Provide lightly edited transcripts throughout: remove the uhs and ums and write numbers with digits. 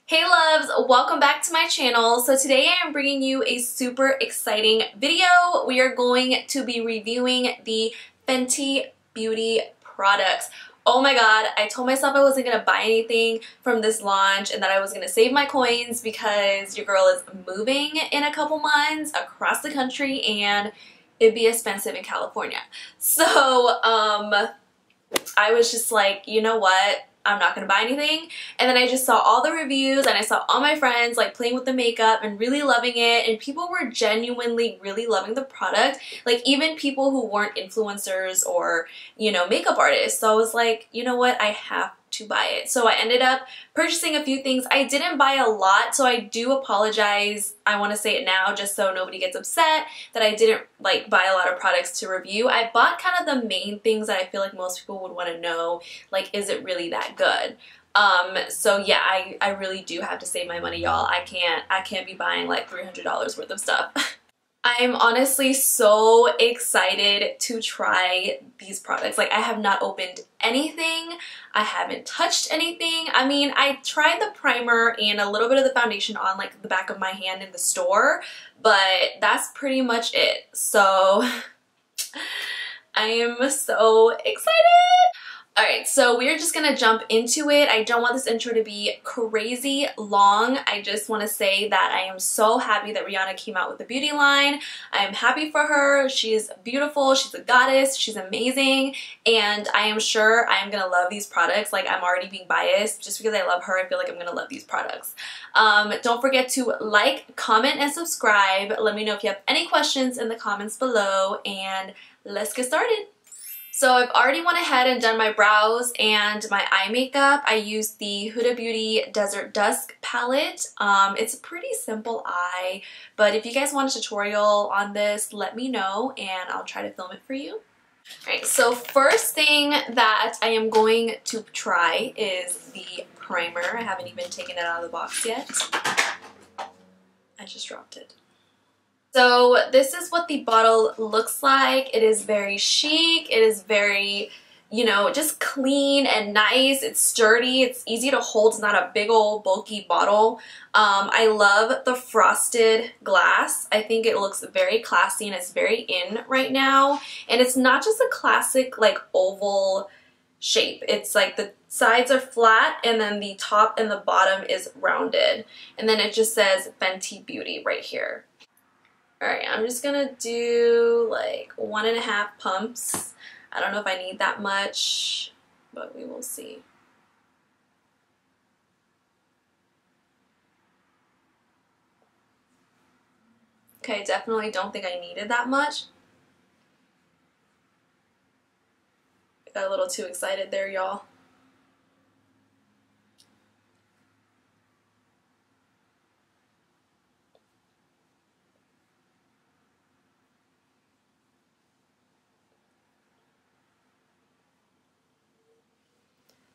Hey loves, welcome back to my channel. So today I am bringing you a super exciting video. We are going to be reviewing the Fenty Beauty products. Oh my god, I told myself I wasn't going to buy anything from this launch and that I was going to save my coins because your girl is moving in a couple months across the country and it'd be expensive in California. So I was just like, you know what? I'm not gonna buy anything. And then I just saw all the reviews and I saw all my friends like playing with the makeup and really loving it, and people were genuinely really loving the product, like even people who weren't influencers or, you know, makeup artists. So I was like, you know what, I have to buy it. So I ended up purchasing a few things. I didn't buy a lot, so I do apologize. I want to say it now just so nobody gets upset that I didn't like buy a lot of products to review. I bought kind of the main things that I feel like most people would want to know, like, is it really that good? So yeah, I really do have to save my money, y'all. I can't be buying like $300 worth of stuff. I'm honestly so excited to try these products. Like, I have not opened anything. I haven't touched anything. I mean, I tried the primer and a little bit of the foundation on like the back of my hand in the store, but that's pretty much it. So I am so excited. Alright, so we're just gonna jump into it. I don't want this intro to be crazy long. I just want to say that I am so happy that Rihanna came out with the beauty line. I am happy for her. She's beautiful, she's a goddess, she's amazing, and I am sure I am gonna love these products. Like, I'm already being biased. Just because I love her, I feel like I'm gonna love these products. Don't forget to like, comment, and subscribe. Let me know if you have any questions in the comments below, and let's get started. So I've already went ahead and done my brows and my eye makeup. I used the Huda Beauty Desert Dusk palette. It's a pretty simple eye, but if you guys want a tutorial on this, let me know and I'll try to film it for you. Alright, so first thing that I am going to try is the primer. I haven't even taken it out of the box yet. I just dropped it. So this is what the bottle looks like. It is very chic. It is very, you know, just clean and nice. It's sturdy. It's easy to hold. It's not a big old bulky bottle. I love the frosted glass. I think it looks very classy and it's very in right now. And it's not just a classic like oval shape. It's like the sides are flat and then the top and the bottom is rounded. And then it just says Fenty Beauty right here. Alright, I'm just gonna do like 1.5 pumps. I don't know if I need that much, but we will see. Okay, definitely don't think I needed that much. I got a little too excited there, y'all.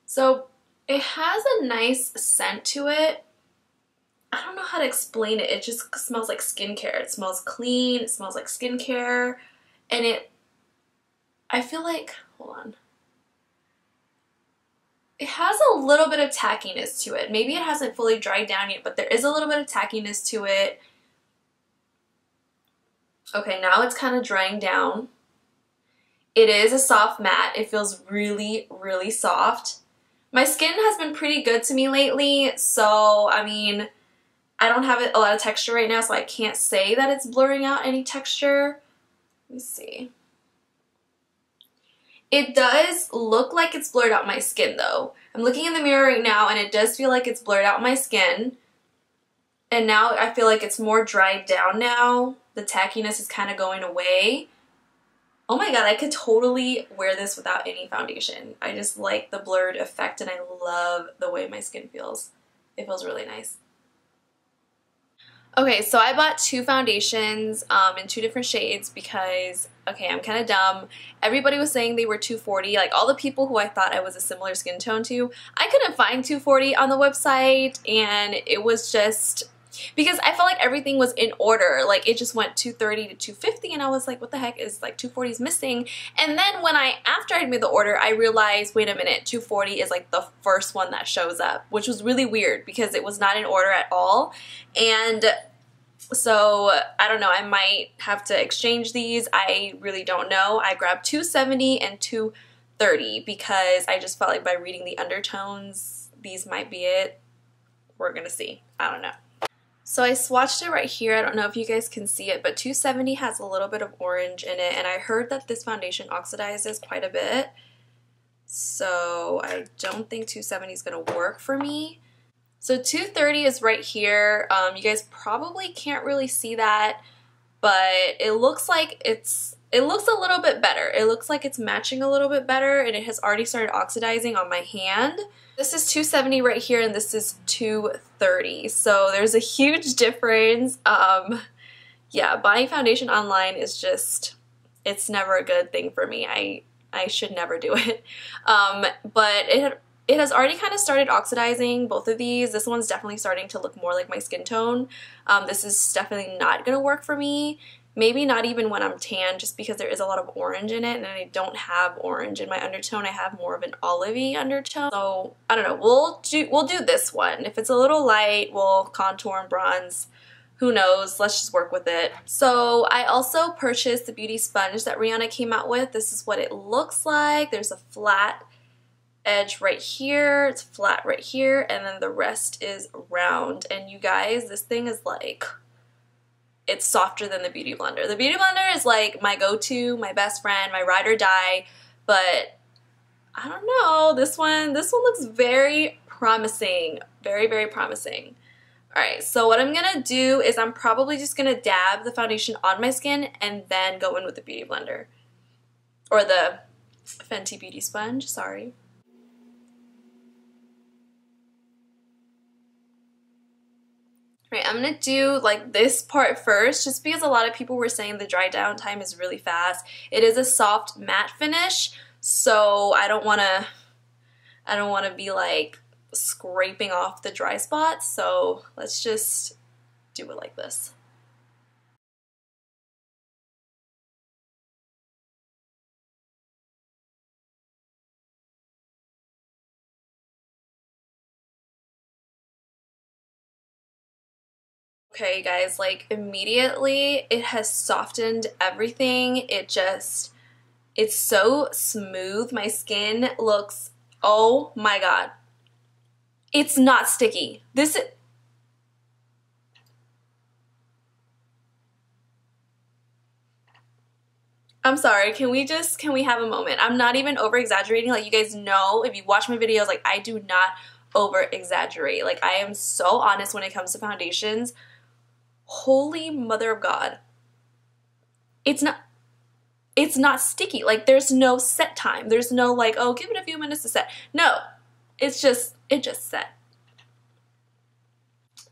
So it has a nice scent to it. I don't know how to explain it. It just smells like skincare. It smells clean. It smells like skincare. And I feel like, hold on. It has a little bit of tackiness to it. Maybe it hasn't fully dried down yet, but there is a little bit of tackiness to it. Okay, now it's kind of drying down. It is a soft matte. It feels really, really soft. My skin has been pretty good to me lately, so I mean, I don't have a lot of texture right now, so I can't say that it's blurring out any texture. Let me see. It does look like it's blurred out my skin though. I'm looking in the mirror right now and it does feel like it's blurred out my skin. And now I feel like it's more dried down now. The tackiness is kind of going away. Oh my god, I could totally wear this without any foundation. I just like the blurred effect and I love the way my skin feels. It feels really nice. Okay, so I bought 2 foundations in 2 different shades because, okay, I'm kind of dumb. Everybody was saying they were 240. Like, all the people who I thought I was a similar skin tone to, I couldn't find 240 on the website, and it was just, because I felt like everything was in order. Like it just went 230 to 250 and I was like, what the heck is like 240 is missing? And then when after I made the order, I realized, wait a minute, 240 is like the first one that shows up, which was really weird because it was not in order at all. And so I don't know, I might have to exchange these. I really don't know. I grabbed 270 and 230 because I just felt like by reading the undertones, these might be it. We're gonna see. I don't know. So I swatched it right here. I don't know if you guys can see it, but 270 has a little bit of orange in it, and I heard that this foundation oxidizes quite a bit. So I don't think 270 is gonna work for me. So 230 is right here. You guys probably can't really see that, but it looks like it looks a little bit better. It looks like it's matching a little bit better, and it has already started oxidizing on my hand. This is 270 right here, and this is 230. So there's a huge difference. Yeah, buying foundation online is just, it's never a good thing for me. I should never do it. But it has already kind of started oxidizing, both of these. This one's definitely starting to look more like my skin tone. This is definitely not gonna work for me. Maybe not even when I'm tan, just because there is a lot of orange in it, and I don't have orange in my undertone. I have more of an olivey undertone. So I don't know. We'll do this one. If it's a little light, we'll contour and bronze. Who knows? Let's just work with it. So I also purchased the beauty sponge that Rihanna came out with. This is what it looks like. There's a flat edge right here. It's flat right here, and then the rest is round. And you guys, this thing is like, it's softer than the Beauty Blender. The Beauty Blender is like my go-to, my best friend, my ride or die, but I don't know, this one looks very promising, very, very promising. All right, so what I'm gonna do is I'm probably just gonna dab the foundation on my skin and then go in with the Beauty Blender, or the Fenty Beauty sponge, sorry. Right, I'm gonna do like this part first, just because a lot of people were saying the dry down time is really fast. It is a soft matte finish, so I don't wanna be like scraping off the dry spots, so let's just do it like this. Okay guys, like immediately it has softened everything. It's so smooth. My skin looks, oh my god. It's not sticky. I'm sorry, can we have a moment? I'm not even over exaggerating. Like, you guys know, if you watch my videos, like I do not over exaggerate. Like, I am so honest when it comes to foundations. Holy mother of God. It's not sticky. Like, there's no set time. There's no like, oh, give it a few minutes to set. No, it just set.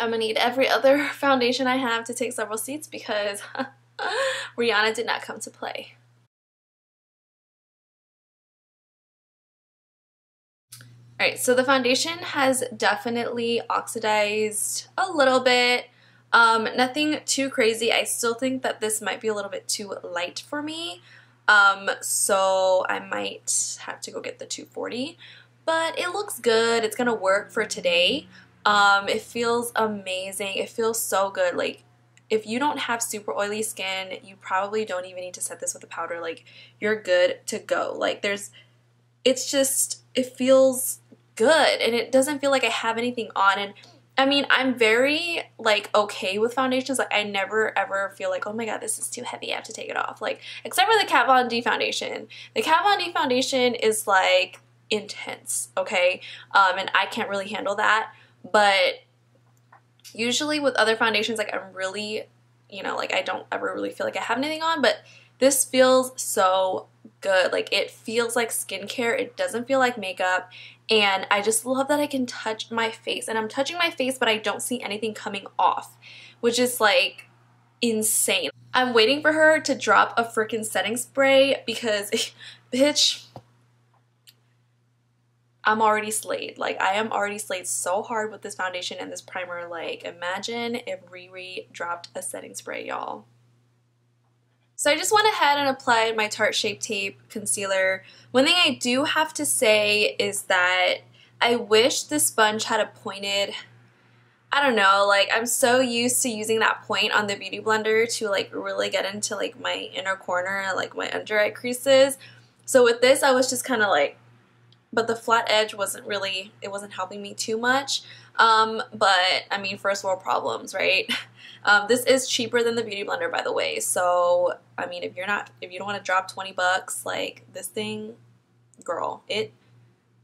I'm gonna need every other foundation I have to take several seats because Rihanna did not come to play. Alright, so the foundation has definitely oxidized a little bit. Nothing too crazy. I still think that this might be a little bit too light for me. So I might have to go get the 240. But it looks good. It's gonna work for today. It feels amazing. It feels so good. Like, if you don't have super oily skin, you probably don't even need to set this with a powder. Like, you're good to go. Like, it feels good, and it doesn't feel like I have anything on. And I mean, I'm very like okay with foundations. Like, I never ever feel like, oh my god, this is too heavy, I have to take it off. Like, except for the Kat Von D foundation. The Kat Von D foundation is like intense, okay? And I can't really handle that. But usually with other foundations, like, I'm really, you know, like, I don't ever really feel like I have anything on, but this feels so good. Like, it feels like skincare. It doesn't feel like makeup, and I just love that I can touch my face, and I'm touching my face, but I don't see anything coming off, which is like insane. I'm waiting for her to drop a freaking setting spray because bitch, I'm already slayed. Like, I am already slayed so hard with this foundation and this primer. Like, imagine if Riri dropped a setting spray, y'all. So I just went ahead and applied my Tarte Shape Tape concealer. One thing I do have to say is that I wish the sponge had a pointed, I don't know, like I'm so used to using that point on the Beauty Blender to like really get into like my inner corner and like my under eye creases. So with this I was just kind of like, but the flat edge wasn't really, it wasn't helping me too much. But I mean, first world problems, right? This is cheaper than the Beauty Blender, by the way. So I mean, if you don't want to drop 20 bucks, like this thing, girl,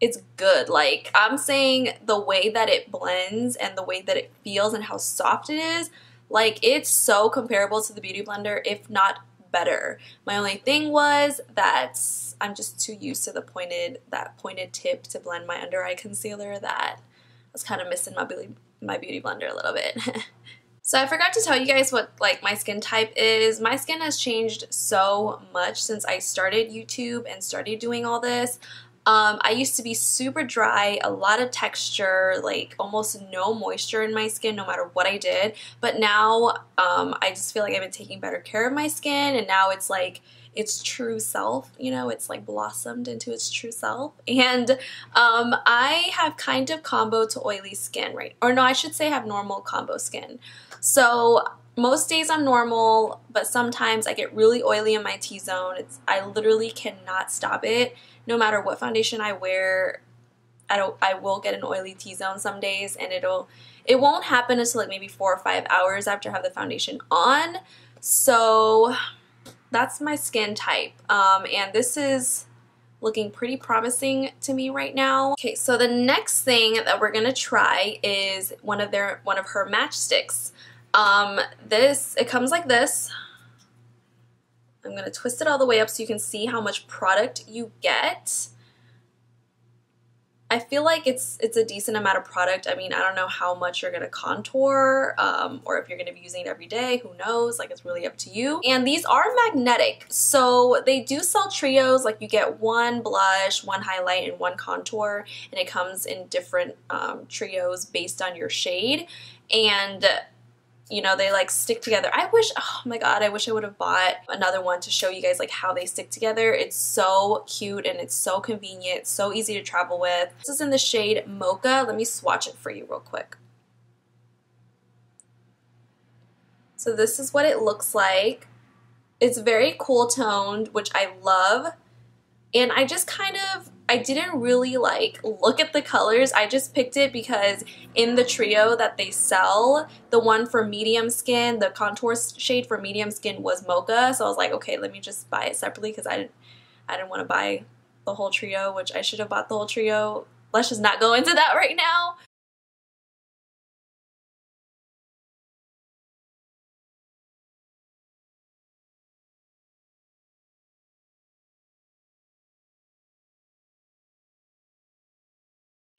it's good. Like I'm saying, the way that it blends and the way that it feels and how soft it is, like it's so comparable to the Beauty Blender, if not better. My only thing was that I'm just too used to that pointed tip to blend my under eye concealer that I was kind of missing my Beauty Blender a little bit. So I forgot to tell you guys what like my skin type is. My skin has changed so much since I started YouTube and started doing all this. I used to be super dry, a lot of texture, like almost no moisture in my skin no matter what I did. But now I just feel like I've been taking better care of my skin, and now it's like its true self, you know, it's like blossomed into its true self. And I have kind of combo to oily skin, right? Or no, I should say I have normal combo skin. So most days I'm normal, but sometimes I get really oily in my T-zone. I literally cannot stop it. No matter what foundation I wear, I will get an oily T-zone some days, and it won't happen until like maybe 4 or 5 hours after I have the foundation on. So that's my skin type, and this is looking pretty promising to me right now. Okay, so the next thing that we're gonna try is one of her matchsticks. It comes like this. I'm going to twist it all the way up so you can see how much product you get. I feel like it's a decent amount of product. I mean, I don't know how much you're going to contour or if you're going to be using it every day. Who knows? Like, it's really up to you. And these are magnetic. So they do sell trios. Like, you get one blush, one highlight, and one contour. And it comes in different trios based on your shade. And you know, they like stick together. I wish, oh my god, I wish I would have bought another one to show you guys like how they stick together. It's so cute and it's so convenient, so easy to travel with. This is in the shade Mocha. Let me swatch it for you real quick. So this is what it looks like. It's very cool toned, which I love. And I just I didn't really like look at the colors. I just picked it because in the trio that they sell, the one for medium skin, the contour shade for medium skin was Mocha. So I was like, okay, let me just buy it separately because I didn't want to buy the whole trio, which I should have bought the whole trio. Let's just not go into that right now.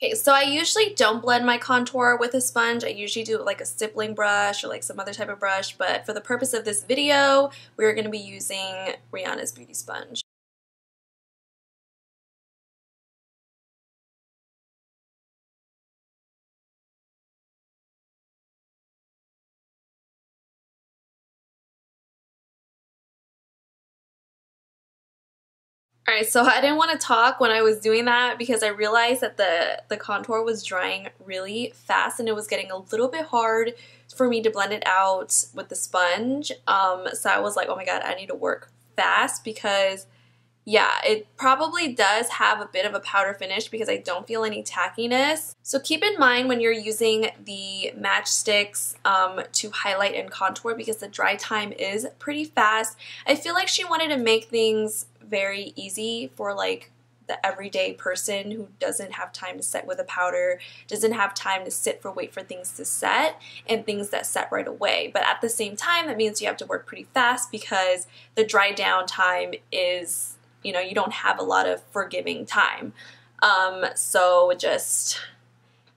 Okay, so I usually don't blend my contour with a sponge. I usually do it like a stippling brush or like some other type of brush, but for the purpose of this video, we're going to be using Rihanna's Beauty Sponge. Alright, so I didn't want to talk when I was doing that because I realized that the contour was drying really fast and it was getting a little bit hard for me to blend it out with the sponge. So I was like, oh my god, I need to work fast because, yeah, it probably does have a bit of a powder finish because I don't feel any tackiness. So keep in mind when you're using the matchsticks to highlight and contour because the dry time is pretty fast. I feel like she wanted to make things very easy for like the everyday person who doesn't have time to set with a powder, doesn't have time to wait for things to set and things that set right away. But at the same time, that means you have to work pretty fast because the dry down time is, you know, you don't have a lot of forgiving time. So just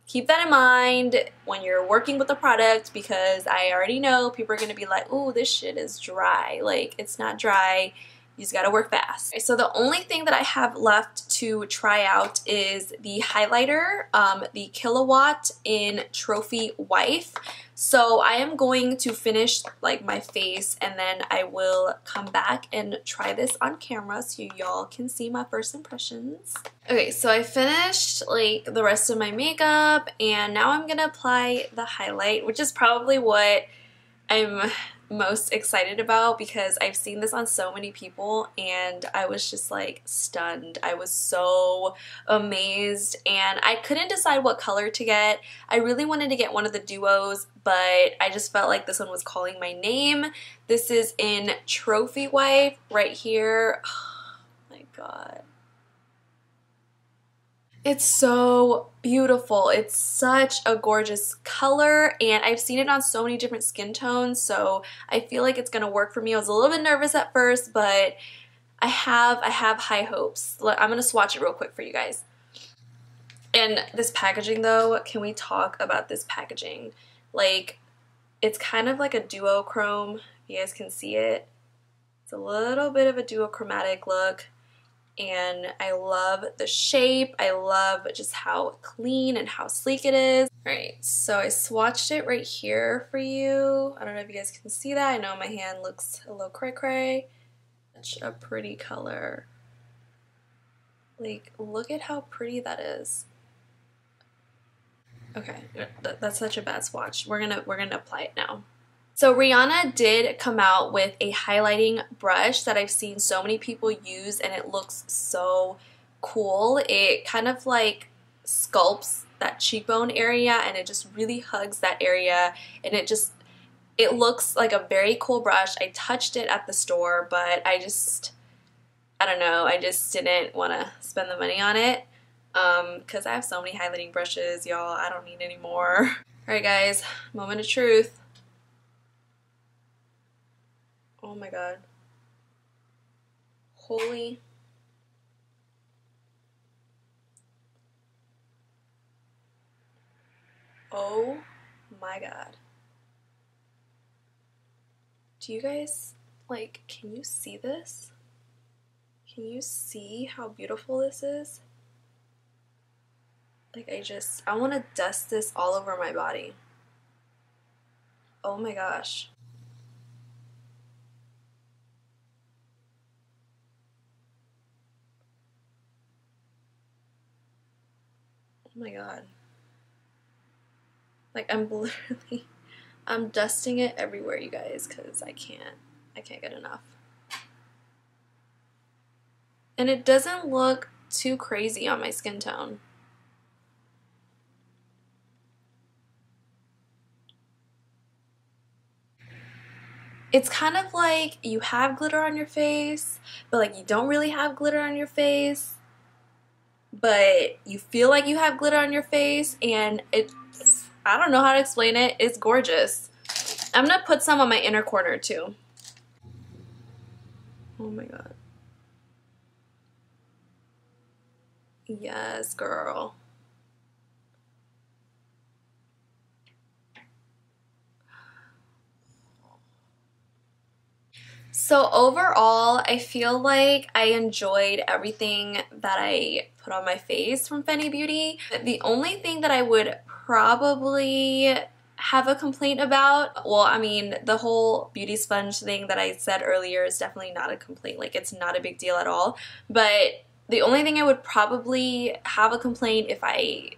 keep that in mind when you're working with the product because I already know people are going to be like, oh, this shit is dry. Like, it's not dry. You just gotta work fast. Okay, so the only thing that I have left to try out is the highlighter, the Killawatt in Trophy Wife. So I am going to finish like my face and then I will come back and try this on camera so y'all can see my first impressions. Okay, so I finished like the rest of my makeup and now I'm gonna apply the highlight, which is probably what I'm most excited about because I've seen this on so many people and I was just like stunned. I was so amazed and I couldn't decide what color to get. I really wanted to get one of the duos, but I just felt like this one was calling my name. This is in Trophy Wife right here. Oh my god. It's so beautiful. It's such a gorgeous color and I've seen it on so many different skin tones, so I feel like it's gonna work for me. I was a little bit nervous at first, but I have high hopes. I'm gonna swatch it real quick for you guys. And this packaging though, can we talk about this packaging? Like, it's kind of like a duochrome, if you guys can see it. It's a little bit of a duochromatic look. And I love the shape. I love just how clean and how sleek it is. Alright, so I swatched it right here for you. I don't know if you guys can see that. I know my hand looks a little cray-cray. Such a pretty color. Like, look at how pretty that is. Okay, that's such a bad swatch. We're gonna apply it now. So Rihanna did come out with a highlighting brush that I've seen so many people use and it looks so cool. It kind of like sculpts that cheekbone area and it just really hugs that area and it looks like a very cool brush. I touched it at the store, but I don't know, I just didn't want to spend the money on it because I have so many highlighting brushes, y'all. I don't need any more. Alright guys, moment of truth. Oh my god. Holy. Oh my god. Do you guys, like, can you see this? Can you see how beautiful this is? Like, I want to dust this all over my body. Oh my gosh. Oh my god. Like, I'm dusting it everywhere, you guys, because I can't get enough. And it doesn't look too crazy on my skin tone. It's kind of like you have glitter on your face, but like you don't really have glitter on your face, but you feel like you have glitter on your face, and I don't know how to explain it. It's gorgeous. I'm gonna put some on my inner corner too. Oh my god. Yes, girl. So overall, I feel like I enjoyed everything that I put on my face from Fenty Beauty. The only thing that I would probably have a complaint about, well, I mean, the whole beauty sponge thing that I said earlier is definitely not a complaint. Like, it's not a big deal at all. But the only thing I would probably have a complaint if I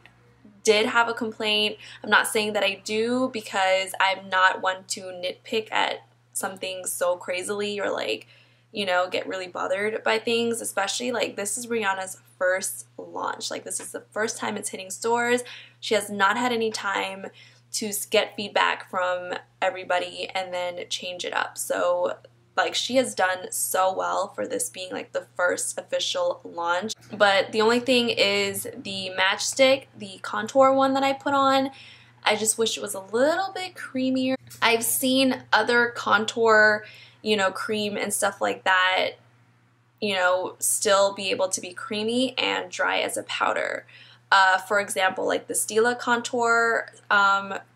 did have a complaint, I'm not saying that I do because I'm not one to nitpick at something so crazily or like, you know, get really bothered by things, especially like this is Rihanna's first launch. Like, this is the first time it's hitting stores. She has not had any time to get feedback from everybody and then change it up. So like, she has done so well for this being like the first official launch. But the only thing is the matchstick, the contour one that I put on, I just wish it was a little bit creamier. I've seen other contour, you know, cream and stuff like that, you know, still be able to be creamy and dry as a powder. For example, like the Stila contour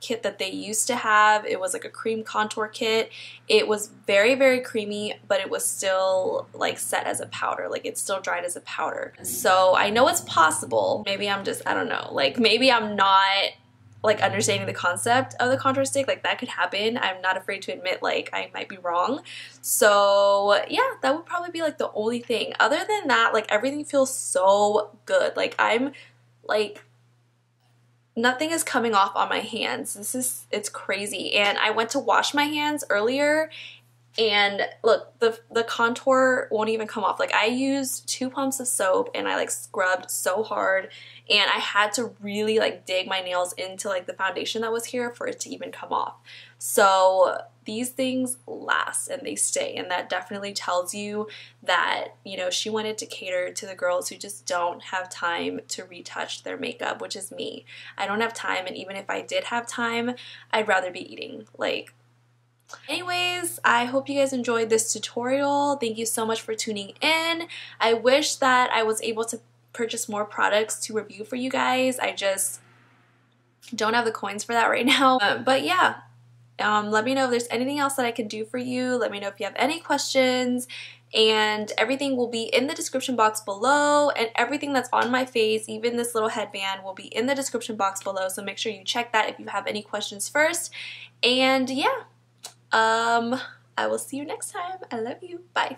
kit that they used to have, it was like a cream contour kit. It was very, very creamy, but it was still like set as a powder. Like it still dried as a powder. So I know it's possible. Maybe I'm just, I don't know, like maybe I'm not like understanding the concept of the contour stick. Like that could happen. I'm not afraid to admit like I might be wrong. So yeah, that would probably be like the only thing. Other than that, like everything feels so good. Like I'm like nothing is coming off on my hands. It's crazy. And I went to wash my hands earlier and look, the contour won't even come off. Like I used 2 pumps of soap and I like scrubbed so hard, and I had to really like dig my nails into like the foundation that was here for it to even come off. So these things last and they stay, and that definitely tells you that, you know, she wanted to cater to the girls who just don't have time to retouch their makeup, which is me. I don't have time, and even if I did have time, I'd rather be eating. Like, anyways, I hope you guys enjoyed this tutorial. Thank you so much for tuning in. I wish that I was able to purchase more products to review for you guys. I just don't have the coins for that right now. But yeah, let me know if there's anything else that I can do for you. Let me know if you have any questions, and everything will be in the description box below, and everything that's on my face, even this little headband, will be in the description box below, so make sure you check that if you have any questions first. And yeah, I will see you next time. I love you. Bye.